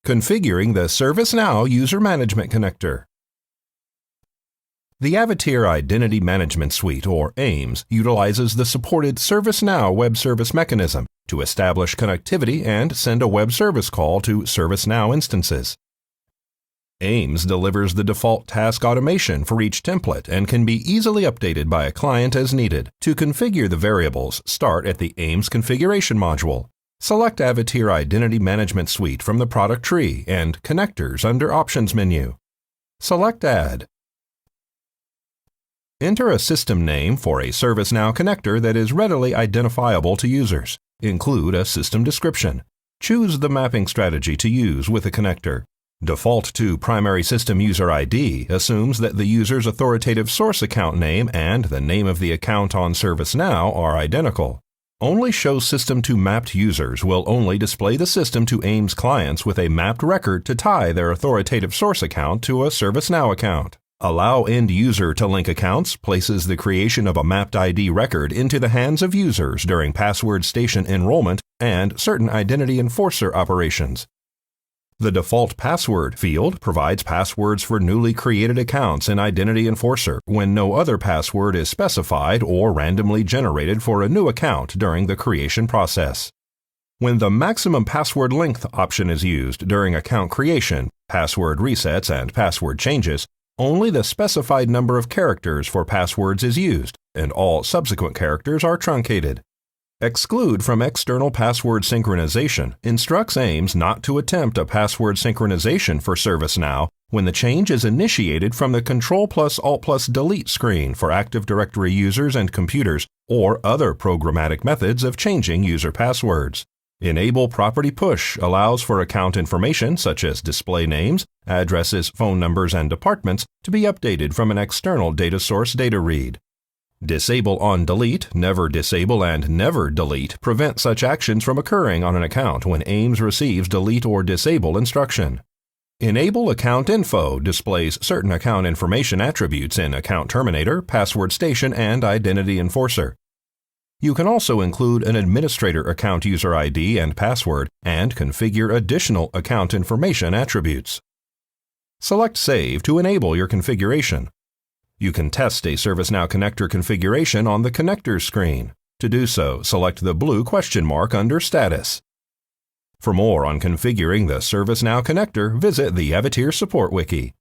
Configuring the ServiceNow User Management Connector. The Avatier Identity Management Suite, or AIMS, utilizes the supported ServiceNow web service mechanism to establish connectivity and send a web service call to ServiceNow instances. AIMS delivers the default task automation for each template and can be easily updated by a client as needed. To configure the variables, start at the AIMS configuration module. Select Avatier Identity Management Suite from the product tree and Connectors under Options menu. Select Add. Enter a system name for a ServiceNow connector that is readily identifiable to users. Include a system description. Choose the mapping strategy to use with the connector. Default to Primary System User ID assumes that the user's authoritative source account name and the name of the account on ServiceNow are identical. Only Show System to Mapped Users will only display the system to AIMS clients with a mapped record to tie their authoritative source account to a ServiceNow account. Allow End User to Link Accounts places the creation of a mapped ID record into the hands of users during password station enrollment and certain identity enforcer operations. The Default Password field provides passwords for newly created accounts in Identity Enforcer when no other password is specified or randomly generated for a new account during the creation process. When the Maximum Password Length option is used during account creation, password resets, and password changes, only the specified number of characters for passwords is used, and all subsequent characters are truncated. Exclude from external password synchronization instructs AIMS not to attempt a password synchronization for ServiceNow when the change is initiated from the Ctrl+Alt+Delete screen for Active Directory users and computers or other programmatic methods of changing user passwords. Enable Property Push allows for account information such as display names, addresses, phone numbers, and departments to be updated from an external data source data read. Disable On Delete, Never Disable, and Never Delete prevent such actions from occurring on an account when AIMS receives delete or disable instruction. Enable Account Info displays certain account information attributes in Account Terminator, Password Station, and Identity Enforcer. You can also include an administrator account user ID and password and configure additional account information attributes. Select Save to enable your configuration. You can test a ServiceNow connector configuration on the Connectors screen. To do so, select the blue question mark under Status. For more on configuring the ServiceNow connector, visit the Avatier Support Wiki.